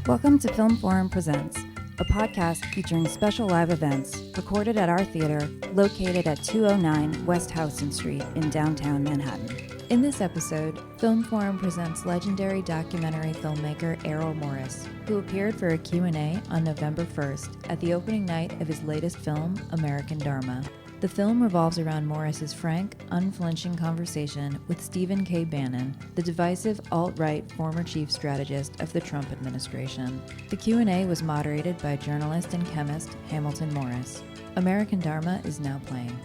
Welcome to Film Forum Presents, a podcast featuring special live events recorded at our theater located at 209 West Houston Street in downtown Manhattan. In this episode, Film Forum presents legendary documentary filmmaker Errol Morris, who appeared for a Q&A on November 1st at the opening night of his latest film, American Dharma. The film revolves around Morris's frank, unflinching conversation with Stephen K. Bannon, the divisive alt-right former chief strategist of the Trump administration. The Q&A was moderated by journalist and chemist Hamilton Morris. American Dharma is now playing.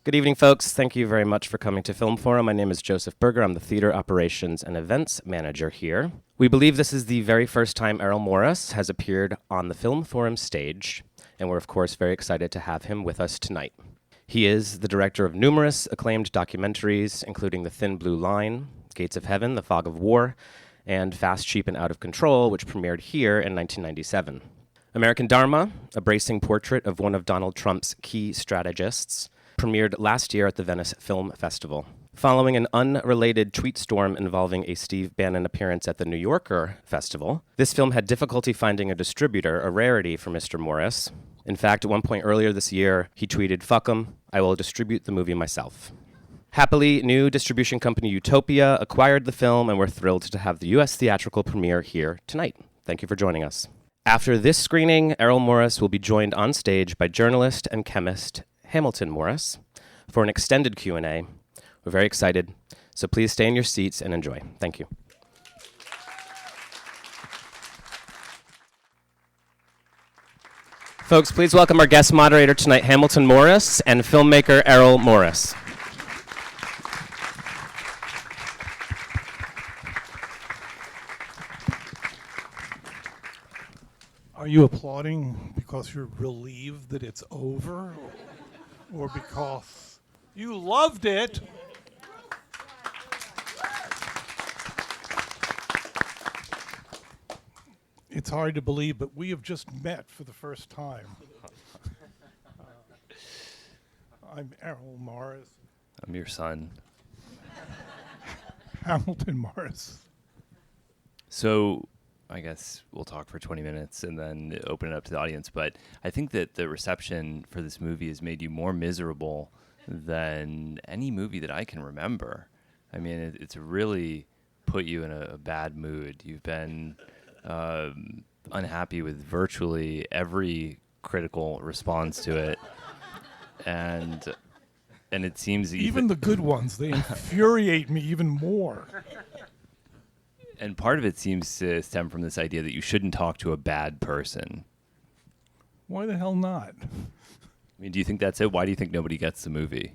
Good evening, folks. Thank you very much for coming to Film Forum. My name is Joseph Berger. I'm the Theater Operations and Events Manager here. We believe this is the very first time Errol Morris has appeared on the Film Forum stage, and we're, of course, very excited to have him with us tonight. He is the director of numerous acclaimed documentaries, including The Thin Blue Line, Gates of Heaven, The Fog of War, and Fast, Cheap, and Out of Control, which premiered here in 1997. American Dharma, a bracing portrait of one of Donald Trump's key strategists, premiered last year at the Venice Film Festival. Following an unrelated tweet storm involving a Steve Bannon appearance at the New Yorker Festival, this film had difficulty finding a distributor, a rarity for Mr. Morris. In fact, at one point earlier this year, he tweeted, "Fuck 'em, I will distribute the movie myself." Happily, new distribution company Utopia acquired the film, and we're thrilled to have the U.S. theatrical premiere here tonight. Thank you for joining us. After this screening, Errol Morris will be joined on stage by journalist and chemist Hamilton Morris for an extended Q&A. We're very excited, so please stay in your seats and enjoy. Thank you. Folks, please welcome our guest moderator tonight, Hamilton Morris, and filmmaker Errol Morris. Are you applauding because you're relieved that it's over? Or because you loved it? It's hard to believe, but we have just met for the first time. I'm Errol Morris. I'm your son. Hamilton Morris. So I guess we'll talk for 20 minutes and then open it up to the audience. But I think that the reception for this movie has made you more miserable than any movie that I can remember. I mean, it's really put you in a bad mood. You've been unhappy with virtually every critical response to it. And it seems even the good ones, they infuriate me even more. And part of it seems to stem from this idea that you shouldn't talk to a bad person. Why the hell not? I mean, do you think that's it? Why do you think nobody gets the movie?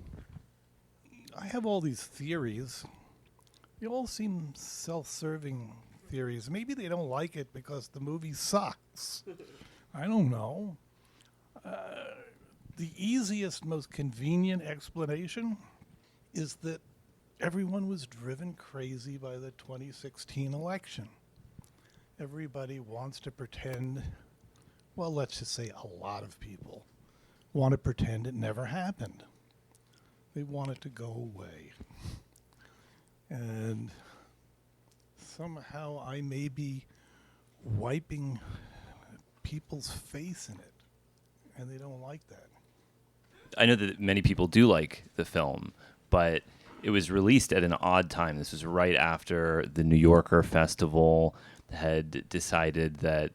I have all these theories. They all seem self-serving theories. Maybe they don't like it because the movie sucks. I don't know. The easiest, most convenient explanation is that everyone was driven crazy by the 2016 election. Everybody wants to pretend, well, let's just say a lot of people want to pretend it never happened. They want it to go away. And somehow I may be wiping people's face in it, and they don't like that. I know that many people do like the film, but it was released at an odd time. This was right after the New Yorker Festival had decided that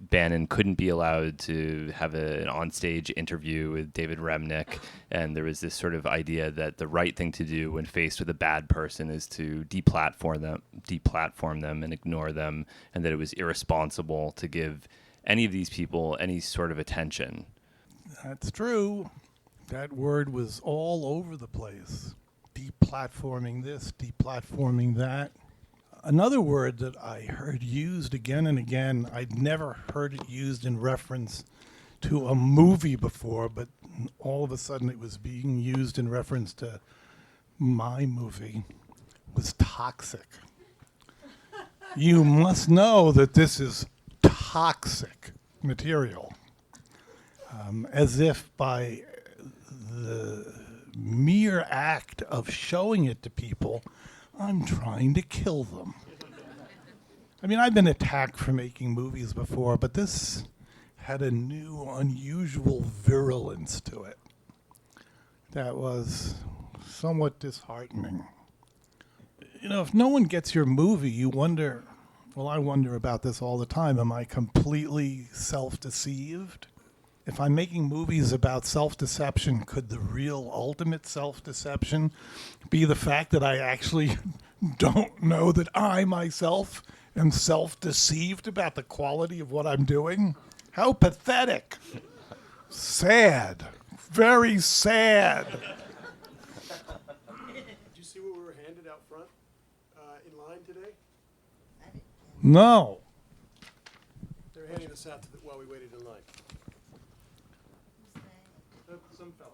Bannon couldn't be allowed to have an onstage interview with David Remnick, and there was this sort of idea that the right thing to do when faced with a bad person is to deplatform them and ignore them, and that it was irresponsible to give any of these people any sort of attention. That's true. That word was all over the place. Deplatforming this, deplatforming that. Another word that I heard used again and again, I'd never heard it used in reference to a movie before, but all of a sudden it was being used in reference to my movie, was toxic. You must know that this is toxic material. As if by the mere act of showing it to people, I'm trying to kill them. I mean, I've been attacked for making movies before, but this had a new, unusual virulence to it that was somewhat disheartening. You know, if no one gets your movie, you wonder, well, I wonder about this all the time. Am I completely self-deceived? If I'm making movies about self-deception, could the real ultimate self-deception be the fact that I actually don't know that I myself am self-deceived about the quality of what I'm doing? How pathetic. Sad. Very sad. Did you see what we were handed out front in line today? No. They were handing this out while we waited in line. Some fellow.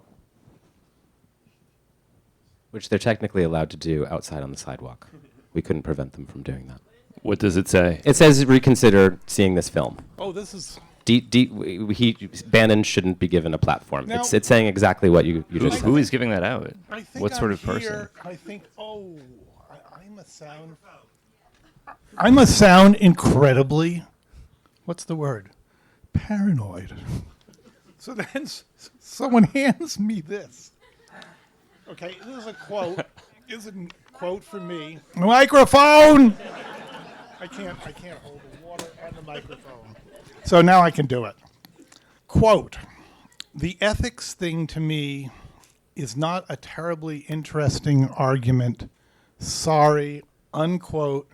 Which they're technically allowed to do outside on the sidewalk. We couldn't prevent them from doing that. What does it say? It says reconsider seeing this film. Oh, this is... Bannon shouldn't be given a platform. Now- It's saying exactly what you just said. Who is giving that out? I think What sort I'm of person? here, I think, I must sound incredibly, what's the word? Paranoid. So then someone hands me this. Okay, this is a quote. This is a quote from me. Microphone! I can't hold the water on the microphone. So now I can do it. Quote, the ethics thing to me is not a terribly interesting argument. Sorry, unquote.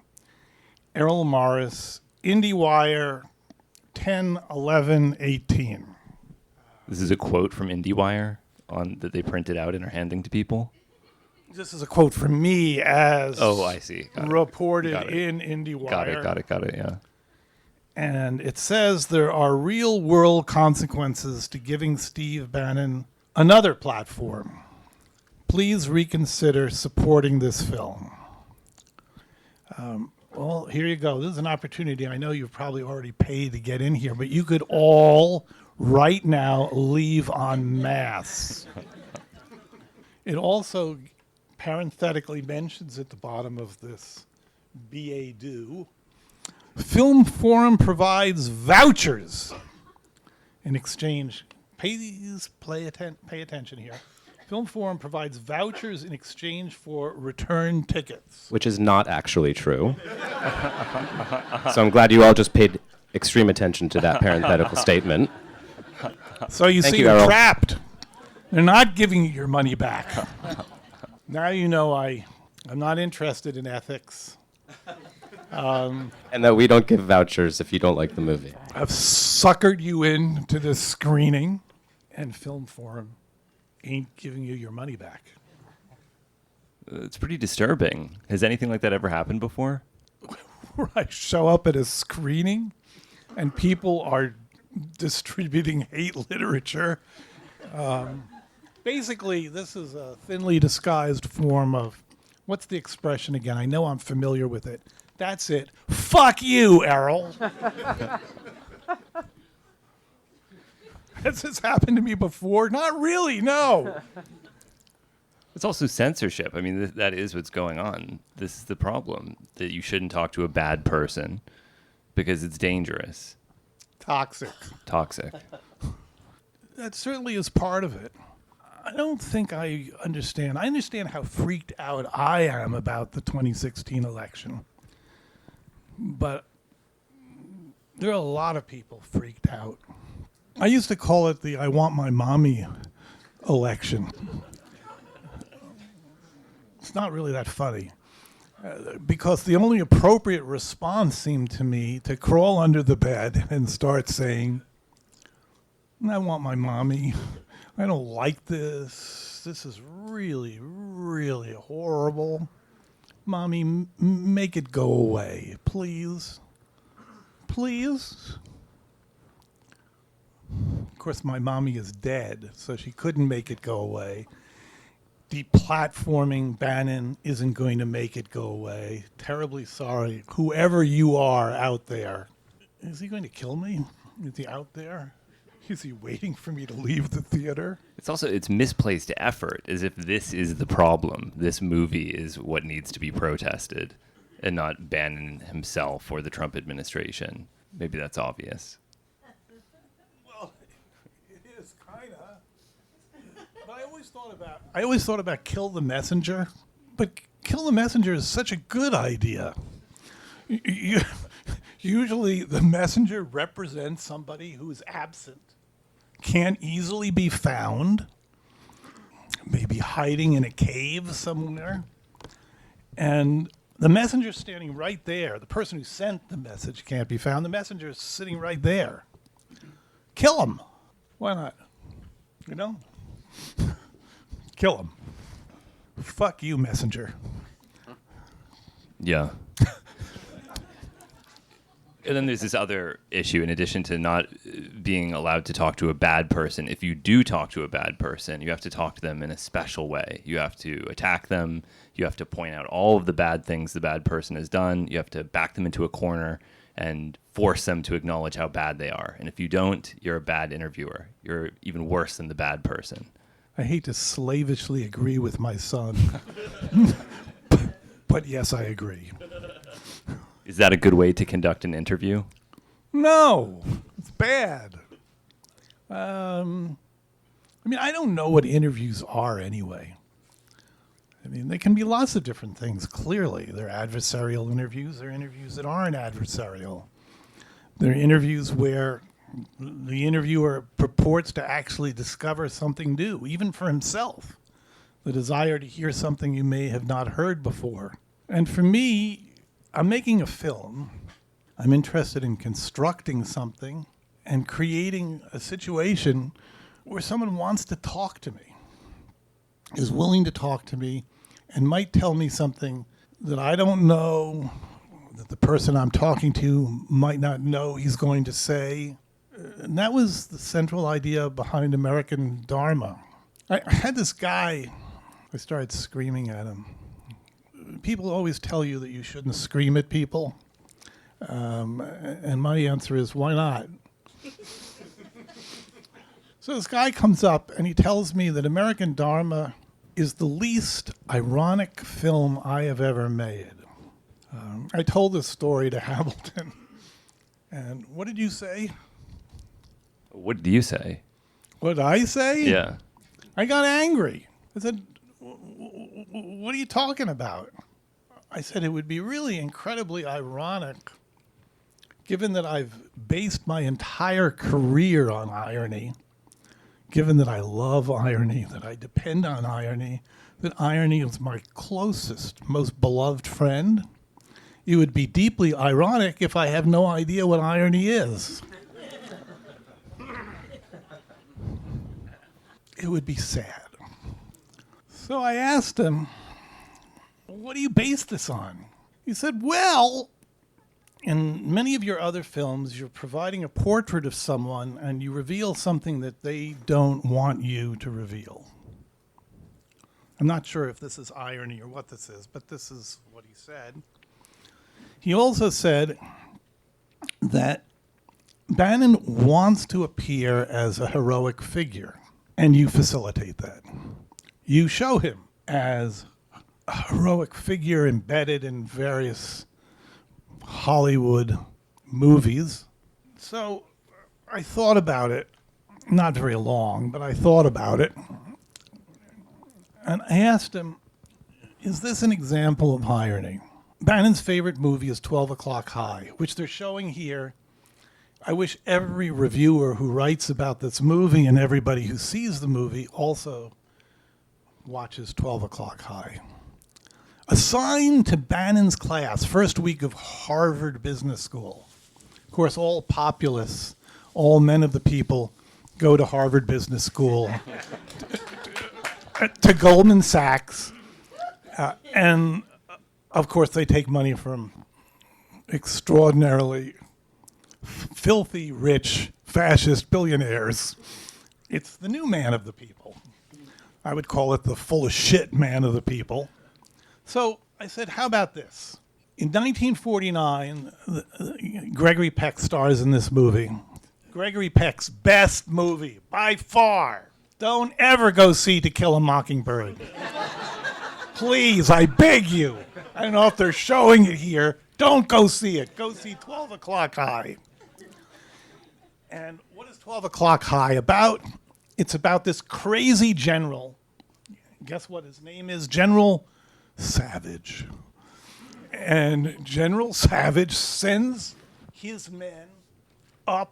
Errol Morris, IndieWire, 10/11/18. This is a quote from IndieWire that they printed out and are handing to people. This is a quote from me as I see. reported Got it. in IndieWire. Got it, yeah. And it says there are real-world consequences to giving Steve Bannon another platform. Please reconsider supporting this film. Well, here you go. This is an opportunity. I know you've probably already paid to get in here, but you could all right now leave en masse. It also parenthetically mentions at the bottom of this BA-do, Film Forum provides vouchers in exchange. Please pay attention here. Film Forum provides vouchers in exchange for return tickets. Which is not actually true. So I'm glad you all just paid extreme attention to that parenthetical statement. So you Thank see, you, you're Errol. trapped. They're not giving you your money back. Now you know I'm not interested in ethics. And that we don't give vouchers if you don't like the movie. I've suckered you into this screening, and Film Forum ain't giving you your money back. It's pretty disturbing. Has anything like that ever happened before? Where I show up at a screening, and people are distributing hate literature. Basically, this is a thinly disguised form of, what's the expression again? I know I'm familiar with it. That's it. Fuck you, Errol. Has this happened to me before? Not really, no. It's also censorship. I mean, that is what's going on. This is the problem, that you shouldn't talk to a bad person because it's dangerous, Toxic. toxic. That certainly is part of it. I don't think I understand. I understand how freaked out I am about the 2016 election. But there are a lot of people freaked out. I used to call it the I want my mommy election. It's not really that funny. Because the only appropriate response seemed to me to crawl under the bed and start saying, I want my mommy. I don't like this. This is really, really horrible. Mommy, make it go away, please. Please. Of course, my mommy is dead, so she couldn't make it go away. Deplatforming Bannon isn't going to make it go away. Terribly sorry. Whoever you are out there, is he going to kill me? Is he out there? Is he waiting for me to leave the theater? It's misplaced effort, as if this is the problem. This movie is what needs to be protested, and not Bannon himself or the Trump administration. Maybe that's obvious. Well, it is kind of. But I always thought about kill the messenger. But kill the messenger is such a good idea. Usually the messenger represents somebody who is absent, can't easily be found, maybe hiding in a cave somewhere. And the messenger's standing right there. The person who sent the message can't be found. The messenger is sitting right there. Kill him. Why not? You know? Kill him. Fuck you, messenger. Yeah. And then there's this other issue, in addition to not being allowed to talk to a bad person. If you do talk to a bad person, you have to talk to them in a special way. You have to attack them. You have to point out all of the bad things the bad person has done. You have to back them into a corner and force them to acknowledge how bad they are. And if you don't, you're a bad interviewer. You're even worse than the bad person. I hate to slavishly agree with my son, but yes, I agree. Is that a good way to conduct an interview? No, it's bad. I mean, I don't know what interviews are anyway. I mean, they can be lots of different things, clearly. There are adversarial interviews. There are interviews that aren't adversarial. There are interviews where the interviewer purports to actually discover something new, even for himself. The desire to hear something you may have not heard before. And for me, I'm making a film. I'm interested in constructing something and creating a situation where someone wants to talk to me, is willing to talk to me, and might tell me something that I don't know, that the person I'm talking to might not know he's going to say. And that was the central idea behind American Dharma. I had this guy, I started screaming at him. People always tell you that you shouldn't scream at people. And my answer is, why not? So this guy comes up and he tells me that American Dharma is the least ironic film I have ever made. I told this story to Hamilton. And what did you say? What did you say? What did I say? Yeah. I got angry. I said, what are you talking about? I said, it would be really incredibly ironic, given that I've based my entire career on irony, given that I love irony, that I depend on irony, that irony is my closest, most beloved friend. It would be deeply ironic if I have no idea what irony is. It would be sad. So I asked him, what do you base this on? He said, well, in many of your other films, you're providing a portrait of someone and you reveal something that they don't want you to reveal. I'm not sure if this is irony or what this is, but this is what he said. He also said that Bannon wants to appear as a heroic figure, and you facilitate that. You show him as a heroic figure embedded in various Hollywood movies. So I thought about it, not very long, but I thought about it. And I asked him, is this an example of irony? Bannon's favorite movie is 12 O'Clock High, which they're showing here. I wish every reviewer who writes about this movie and everybody who sees the movie also watches 12 O'Clock High. Assigned to Bannon's class, first week of Harvard Business School. Of course, all populists, all men of the people, go to Harvard Business School, to Goldman Sachs, and of course they take money from extraordinarily filthy, rich, fascist billionaires. It's the new man of the people. I would call it the full of shit man of the people. So I said, how about this? In 1949, Gregory Peck stars in this movie Gregory Peck's best movie, by far. Don't ever go see To Kill a Mockingbird. Please, I beg you. I don't know if they're showing it here. Don't go see it. Go see 12 O'Clock High. And what is 12 O'Clock High about? It's about this crazy general. Guess what his name is? General Savage. And General Savage sends his men up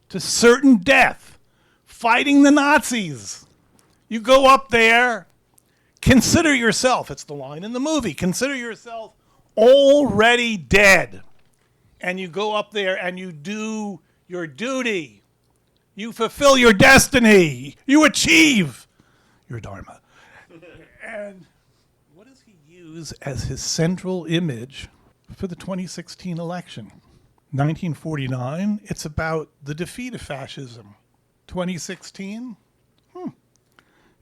to certain death, fighting the Nazis. You go up there, consider yourself, it's the line in the movie, consider yourself already dead. And you go up there and you do your duty. You fulfill your destiny. You achieve your dharma. And what does he use as his central image for the 2016 election? 1949, it's about the defeat of fascism. 2016,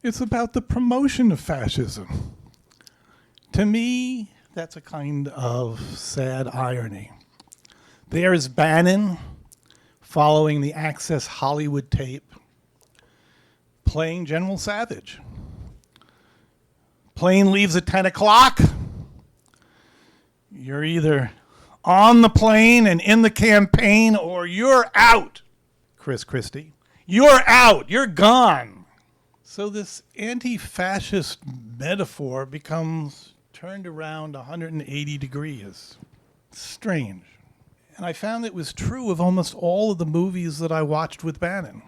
it's about the promotion of fascism. To me, that's a kind of sad irony. There's Bannon following the Access Hollywood tape, playing General Savage. Plane leaves at 10 o'clock. You're either on the plane and in the campaign, or you're out, Chris Christie. You're out. You're gone. So this anti-fascist metaphor becomes turned around 180 degrees. Strange. And I found it was true of almost all of the movies that I watched with Bannon.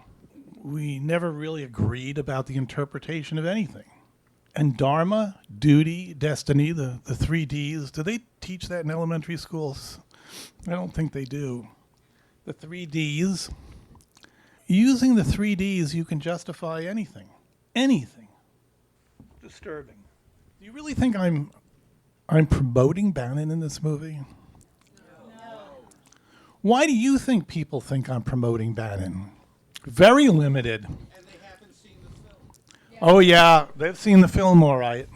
We never really agreed about the interpretation of anything. And dharma, duty, destiny, the 3 Ds, do they teach that in elementary schools? I don't think they do. The 3 Ds. Using the 3 Ds, you can justify anything. Anything. Disturbing. Do you really think I'm promoting Bannon in this movie? No. Why do you think people think I'm promoting Bannon? Very limited. Oh, yeah, they've seen the film all right.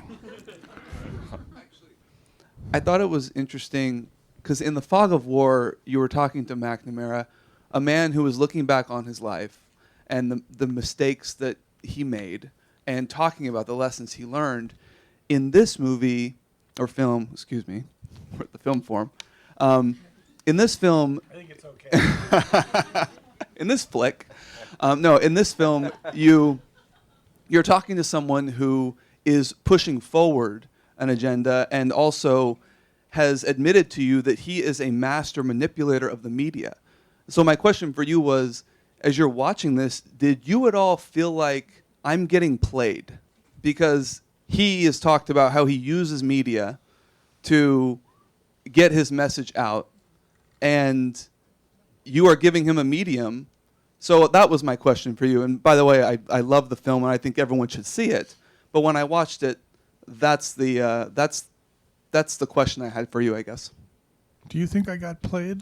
I thought it was interesting because in The Fog of War, you were talking to McNamara, a man who was looking back on his life and the mistakes that he made and talking about the lessons he learned. In this movie, or film, excuse me, the film form, in this film... I think it's okay. In this flick, in this film, you're talking to someone who is pushing forward an agenda and also has admitted to you that he is a master manipulator of the media. So my question for you was, as you're watching this, did you at all feel like I'm getting played? Because he has talked about how he uses media to get his message out, and you are giving him a medium. So that was my question for you. And by the way, I love the film, and I think everyone should see it. But when I watched it, that's the question I had for you, I guess. Do you think I got played?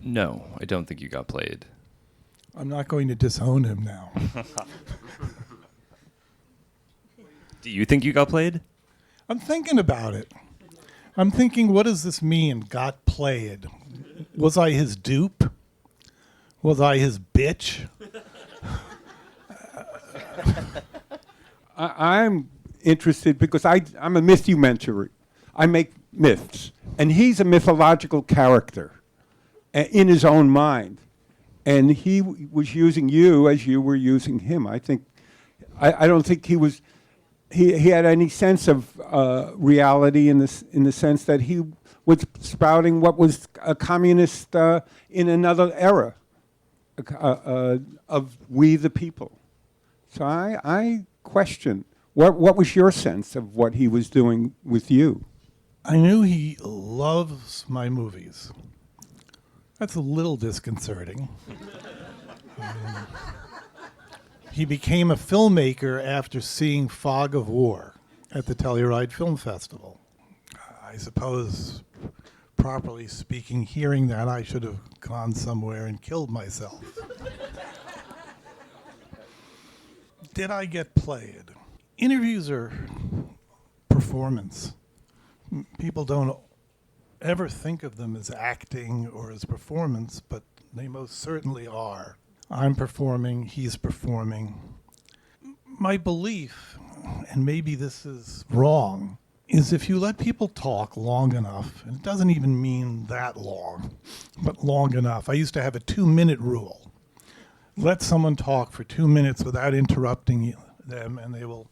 No, I don't think you got played. I'm not going to disown him now. Do you think you got played? I'm thinking about it. I'm thinking, what does this mean, got played? Was I his dupe? Was I his bitch? I'm interested because I'm a mythomenter. I make myths. And he's a mythological character in his own mind. And he was using you as you were using him. I don't think he had any sense of reality in the sense that he was spouting what was a communist in another era. Of we the people. So I question, what was your sense of what he was doing with you? I knew he loves my movies. That's a little disconcerting. He became a filmmaker after seeing Fog of War at the Telluride Film Festival. I suppose, properly speaking, hearing that, I should have gone somewhere and killed myself. Did I get played? Interviews are performance. People don't ever think of them as acting or as performance, but They most certainly are. I'm performing, he's performing. My belief, and maybe this is wrong, is if you let people talk long enough, and it doesn't even mean that long, but long enough. I used to have a 2-minute rule. Let someone talk for 2 minutes without interrupting them, and they will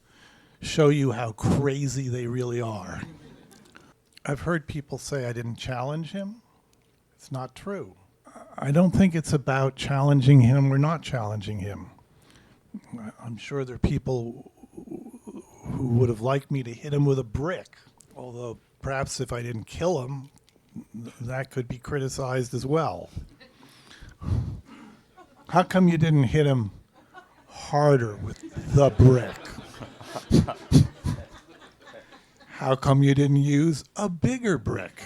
show you how crazy they really are. I've heard people say I didn't challenge him. It's not true. I don't think it's about challenging him or not challenging him. I'm sure there are people who would have liked me to hit him with a brick, although perhaps if I didn't kill him, that could be criticized as well. How come you didn't hit him harder with the brick? How come you didn't use a bigger brick?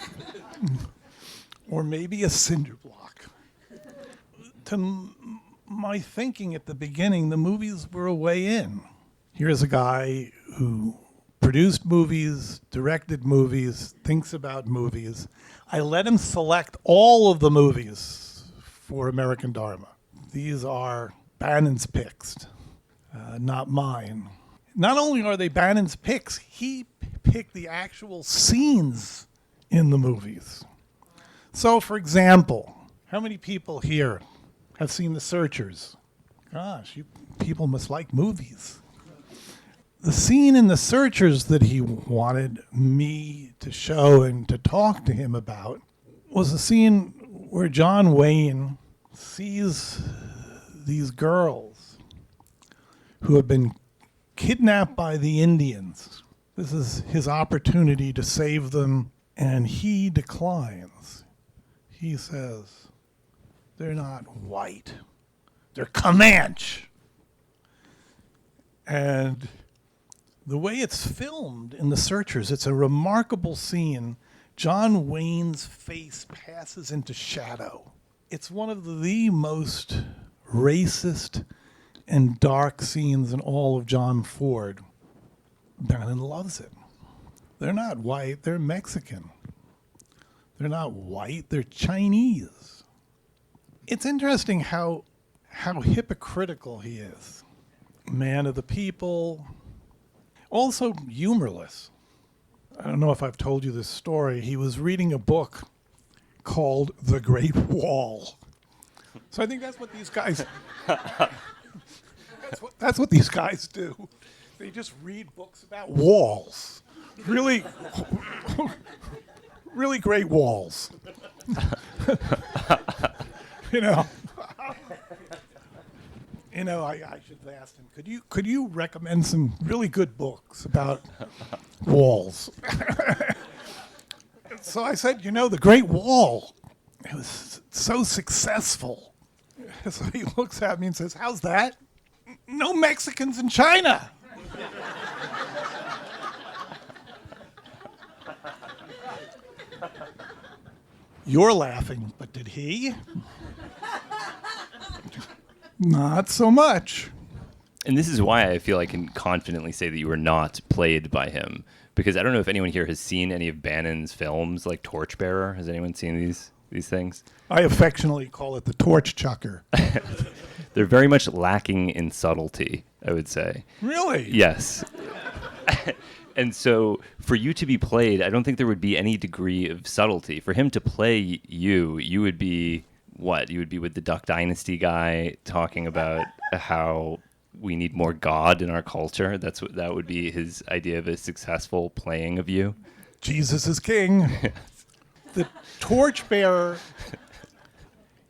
Or maybe a cinder block? My thinking at the beginning, the movies were a way in. Here's a guy who produced movies, directed movies, thinks about movies. I let him select all of the movies for American Dharma. These are Bannon's picks, not mine. Not only are they Bannon's picks, he picked the actual scenes in the movies. So, for example, how many people here have seen The Searchers? Gosh, you people must like movies. The scene in The Searchers that he wanted me to show and to talk to him about was a scene where John Wayne sees these girls who have been kidnapped by the Indians. This is his opportunity to save them, and he declines. He says, they're not white, they're Comanche. And the way it's filmed in The Searchers, it's a remarkable scene. John Wayne's face passes into shadow. It's one of the most racist and dark scenes in all of John Ford. Bannon loves it. They're not white, they're Mexican. They're not white, they're Chinese. It's interesting how hypocritical he is. Man of the people, also humorless. I don't know if I've told you this story. He was reading a book called The Great Wall. So I think that's what these guys that's what these guys do. They just read books about walls. Really really great walls. I should have asked him, could you recommend some really good books about walls? So I said, The Great Wall, it was so successful. So he looks at me and says, how's that? No Mexicans in China. You're laughing, but did he? Not so much. And this is why I feel I can confidently say that you were not played by him. Because I don't know if anyone here has seen any of Bannon's films, like Torchbearer. Has anyone seen these things? I affectionately call it the torch chucker. They're very much lacking in subtlety, I would say. Really? Yes. And so for you to be played, I don't think there would be any degree of subtlety. For him to play you would be what? You would be with the Duck Dynasty guy talking about how we need more God in our culture. That would be his idea of a successful playing of you. Jesus is king. The Torchbearer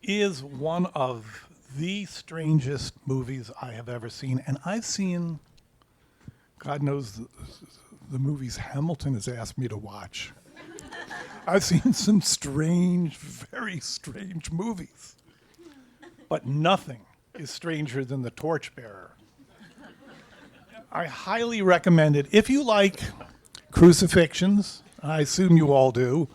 is one of the strangest movies I have ever seen. And I've seen, God knows, the movies Hamilton has asked me to watch. I've seen some strange, very strange movies. But nothing is stranger than The Torchbearer. I highly recommend it. If you like crucifixions, I assume you all do,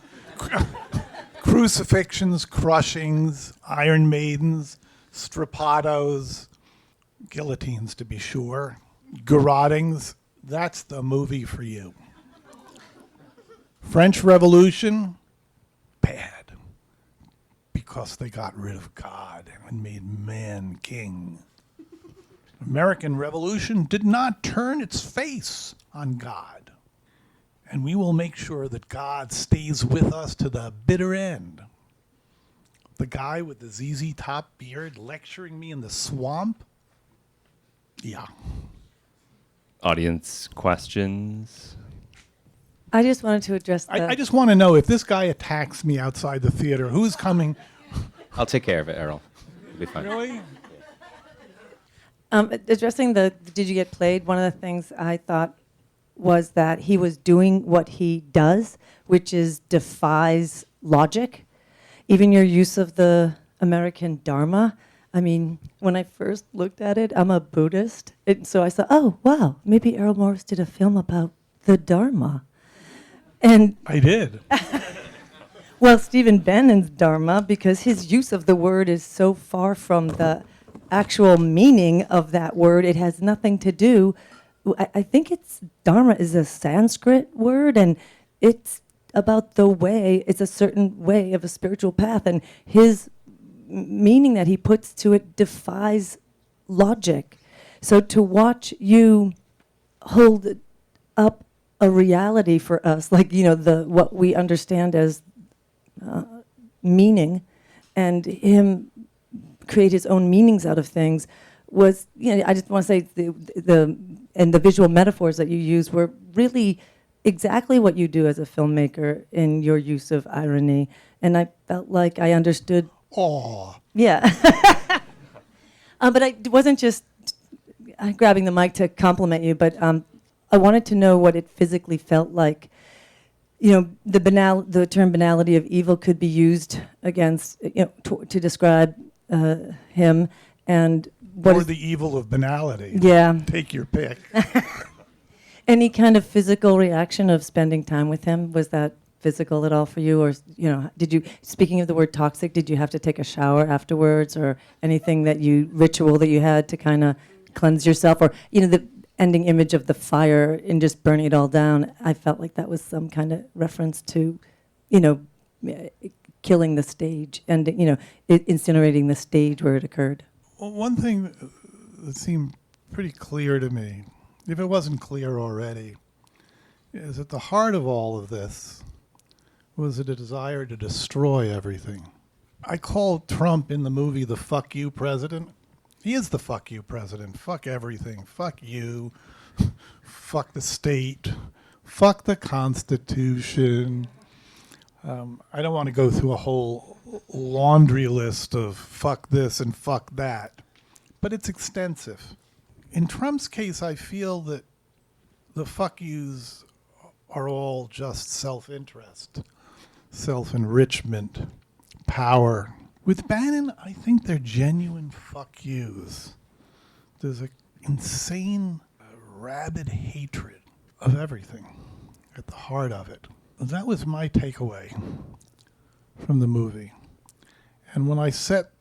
crucifixions, crushings, Iron Maidens, strappados, guillotines to be sure, garrotings, that's the movie for you. French Revolution, bad. because they got rid of God and made man king. American Revolution did not turn its face on God. And we will make sure that God stays with us to the bitter end. The guy with the ZZ Top beard lecturing me in the swamp? Yeah. Audience questions? I just wanted to address the... I just want to know, if this guy attacks me outside the theater, who's coming? I'll take care of it, Errol. It'll be fine. Really? Addressing the did you get played, one of the things I thought was that he was doing what he does, which is defies logic. Even your use of the American Dharma. I mean, when I first looked at it, I'm a Buddhist. So I thought, oh, wow, maybe Errol Morris did a film about the Dharma. And I did. well, Stephen Bannon's Dharma, because his use of the word is so far from the actual meaning of that word, it has nothing to do. I think Dharma is a Sanskrit word, and it's about the way, it's a certain way of a spiritual path, and his meaning that he puts to it defies logic. So to watch you hold up a reality for us, like, you know, what we understand as meaning, and him create his own meanings out of things, was, you know, I just want to say the visual metaphors that you use were really exactly what you do as a filmmaker in your use of irony, and I felt like I understood. Aw. Yeah. But I wasn't just grabbing the mic to compliment you, but I wanted to know what it physically felt like. You know, the term banality of evil could be used against, you know, to describe him, and what Or is the evil of banality. Yeah. Take your pick. Any kind of physical reaction of spending time with him? Was that physical at all for you? Or, you know, speaking of the word toxic, did you have to take a shower afterwards, or anything ritual that you had to kind of cleanse yourself? Or, you know, the ending image of the fire and just burning it all down, I felt like that was some kind of reference to, you know, killing the stage and, you know, incinerating the stage where it occurred. Well, one thing that seemed pretty clear to me, if it wasn't clear already, is at the heart of all of this was a desire to destroy everything. I called Trump in the movie the fuck you president. He is the fuck you president. Fuck everything. Fuck you. Fuck the state. Fuck the Constitution. I don't want to go through a whole laundry list of fuck this and fuck that, but it's extensive. In Trump's case, I feel that the fuck yous are all just self-interest, self-enrichment, power. With Bannon, I think they're genuine fuck yous. There's an insane, rabid hatred of everything at the heart of it. That was my takeaway from the movie. And when I set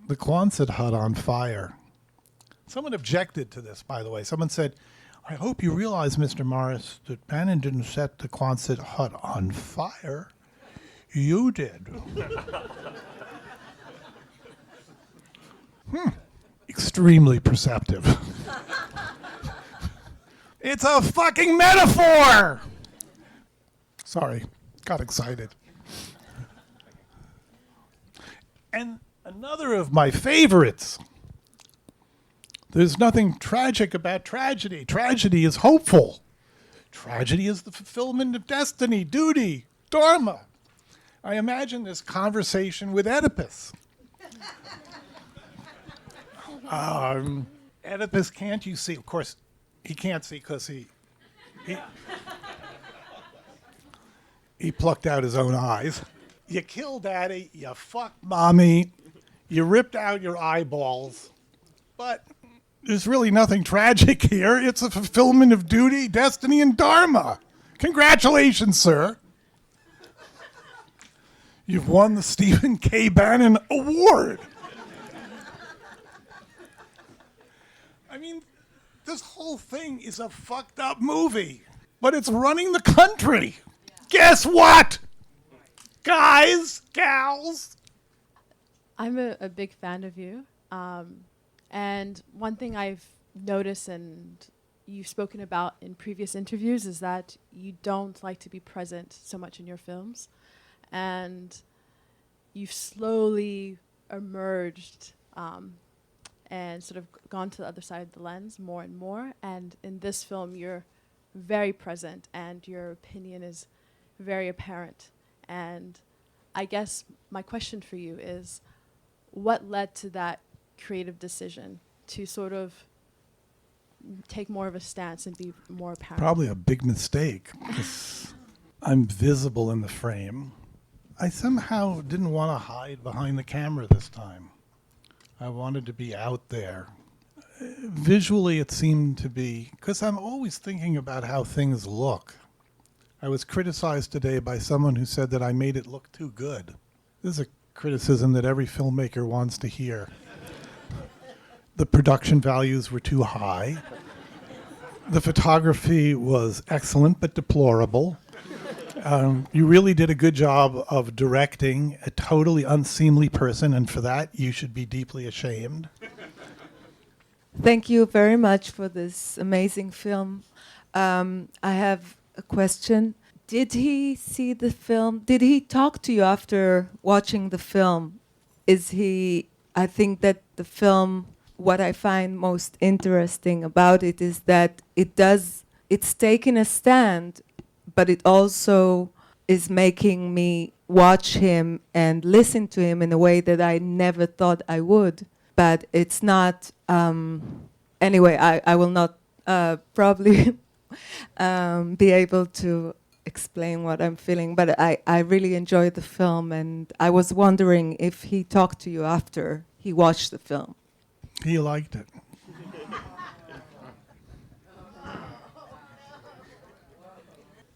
the Quonset hut on fire, someone objected to this, by the way. Someone said, I hope you realize, Mr. Morris, that Bannon didn't set the Quonset hut on fire. You did. Extremely perceptive. It's a fucking metaphor! Sorry, got excited. And another of my favorites. There's nothing tragic about tragedy. Tragedy is hopeful. Tragedy is the fulfillment of destiny, duty, dharma. I imagine this conversation with Oedipus. Oedipus, can't you see? Of course, he can't see because he plucked out his own eyes. You killed daddy, you fucked mommy, you ripped out your eyeballs, but there's really nothing tragic here. It's a fulfillment of duty, destiny, and dharma. Congratulations, sir. You've won the Stephen K. Bannon Award. I mean, this whole thing is a fucked up movie, but it's running the country. Guess what? Guys, gals, I'm a big fan of you. And one thing I've noticed and you've spoken about in previous interviews is that you don't like to be present so much in your films. And you've slowly emerged and sort of gone to the other side of the lens more and more. And in this film, you're very present and your opinion is very apparent. And I guess my question for you is, what led to that creative decision to sort of take more of a stance and be more apparent? Probably a big mistake, because I'm visible in the frame. I somehow didn't want to hide behind the camera this time. I wanted to be out there. Visually, it seemed to be, because I'm always thinking about how things look. I was criticized today by someone who said that I made it look too good. This is a criticism that every filmmaker wants to hear. The production values were too high. The photography was excellent but deplorable. You really did a good job of directing a totally unseemly person, and for that you should be deeply ashamed. Thank you very much for this amazing film. I have a question. Did he see the film? Did he talk to you after watching the film? I think that the film, what I find most interesting about it is that it's taking a stand, but it also is making me watch him and listen to him in a way that I never thought I would. But it's not, anyway, I will not probably be able to explain what I'm feeling, but I really enjoyed the film, and I was wondering if he talked to you after he watched the film. He liked it.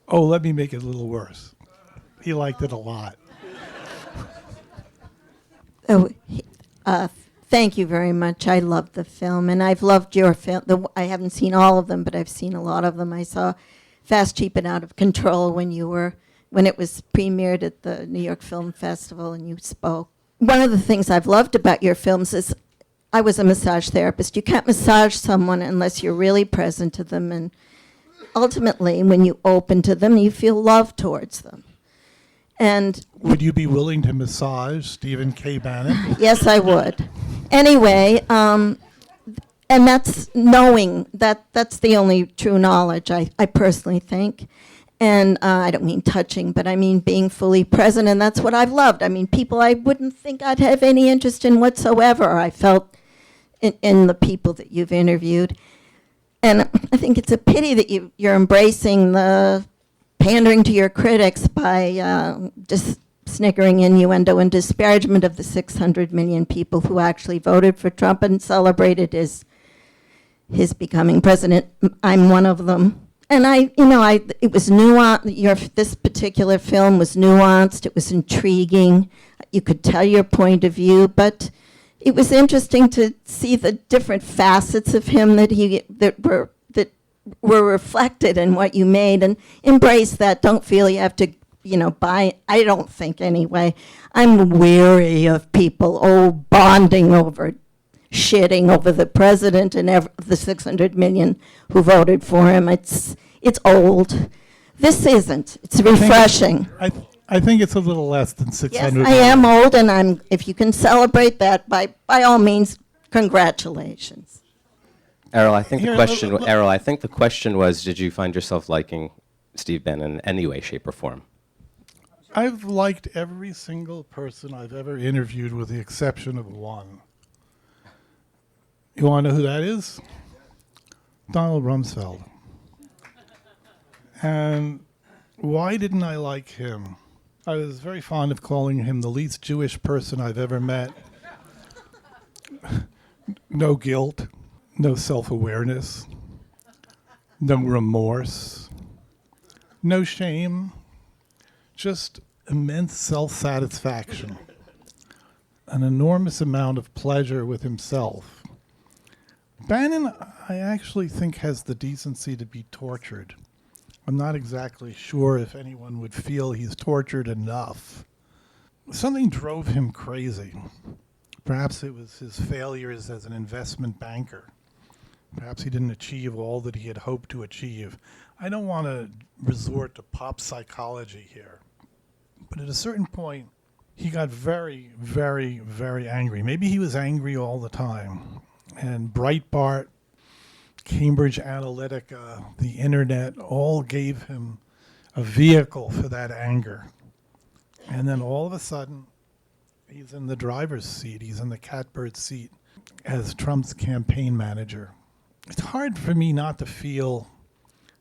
Oh, let me make it a little worse. He liked it a lot. Thank you very much. I loved the film, and I've loved your film. I haven't seen all of them, but I've seen a lot of them. I saw Fast, Cheap, and Out of Control when it was premiered at the New York Film Festival, and you spoke. One of the things I've loved about your films is I was a massage therapist. You can't massage someone unless you're really present to them, and ultimately, when you open to them, you feel love towards them. And would you be willing to massage Stephen K. Bannon? Yes, I would. Anyway, and that's knowing that's the only true knowledge, I personally think. And I don't mean touching, but I mean being fully present, and that's what I've loved. I mean, people I wouldn't think I'd have any interest in whatsoever, I felt in the people that you've interviewed. And I think it's a pity that you're embracing the pandering to your critics by just snickering innuendo and disparagement of the 600 million people who actually voted for Trump and celebrated his becoming president. I'm one of them. And it was nuanced. This particular film was nuanced. It was intriguing. You could tell your point of view, but it was interesting to see the different facets of him that were reflected in what you made, and embrace that. Don't feel you have to, buy. I don't think anyway. I'm weary of people bonding over shitting over the president and the 600 million who voted for him. It's old. This isn't. It's refreshing. I think it's a little less than 600. Yes, I am old, and if you can celebrate that, by all means, congratulations. Errol, I think the question was, did you find yourself liking Steve Bannon in any way, shape, or form? I've liked every single person I've ever interviewed with the exception of one. You want to know who that is? Donald Rumsfeld. And why didn't I like him? I was very fond of calling him the least Jewish person I've ever met. No guilt, no self-awareness, no remorse, no shame, just immense self-satisfaction, an enormous amount of pleasure with himself. Bannon, I actually think, has the decency to be tortured. I'm not exactly sure if anyone would feel he's tortured enough. Something drove him crazy. Perhaps it was his failures as an investment banker. Perhaps he didn't achieve all that he had hoped to achieve. I don't want to resort to pop psychology here, but at a certain point, he got very, very, very angry. Maybe he was angry all the time. And Breitbart, Cambridge Analytica, the internet, all gave him a vehicle for that anger. And then all of a sudden, he's in the driver's seat. He's in the catbird seat as Trump's campaign manager. It's hard for me not to feel,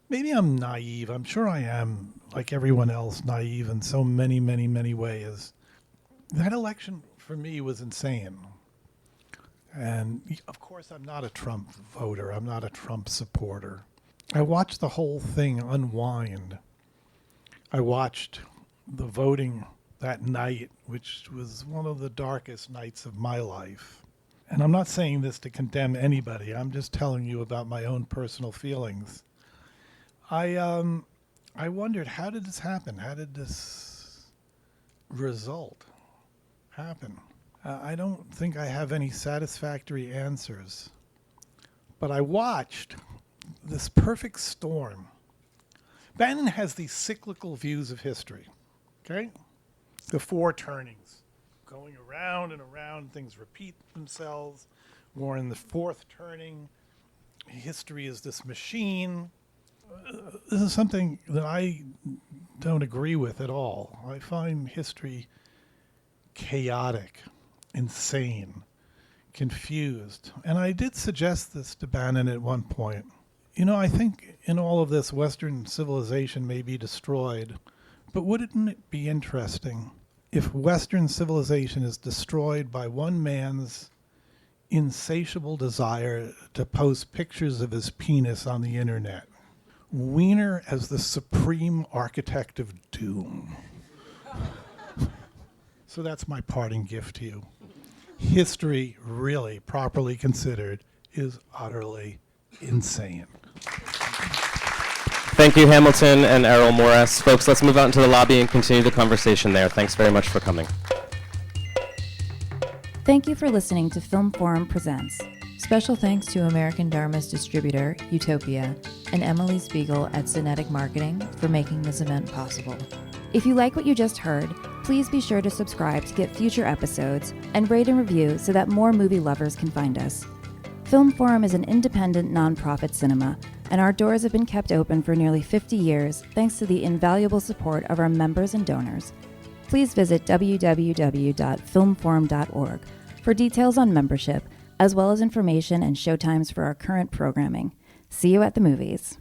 maybe I'm naive. I'm sure I am, like everyone else, naive in so many, many, many ways. That election for me was insane. And of course, I'm not a Trump voter. I'm not a Trump supporter. I watched the whole thing unwind. I watched the voting that night, which was one of the darkest nights of my life. And I'm not saying this to condemn anybody. I'm just telling you about my own personal feelings. I wondered, how did this happen? How did this result happen? I don't think I have any satisfactory answers. But I watched this perfect storm. Bannon has these cyclical views of history, okay? The four turnings, going around and around, things repeat themselves. We're in the fourth turning. History is this machine. This is something that I don't agree with at all. I find history chaotic, insane, confused. And I did suggest this to Bannon at one point. You know, I think in all of this, Western civilization may be destroyed, but wouldn't it be interesting if Western civilization is destroyed by one man's insatiable desire to post pictures of his penis on the internet? Wiener as the supreme architect of doom. So that's my parting gift to you. History, really, properly considered, is utterly insane. Thank you, Hamilton and Errol Morris. Folks, let's move out into the lobby and continue the conversation there. Thanks very much for coming. Thank you for listening to Film Forum Presents. Special thanks to American Dharma's distributor, Utopia, and Emilie Spiegel at Cinetic Marketing for making this event possible. If you like what you just heard, please be sure to subscribe to get future episodes and rate and review so that more movie lovers can find us. Film Forum is an independent nonprofit cinema, and our doors have been kept open for nearly 50 years thanks to the invaluable support of our members and donors. Please visit www.filmforum.org for details on membership, as well as information and showtimes for our current programming. See you at the movies.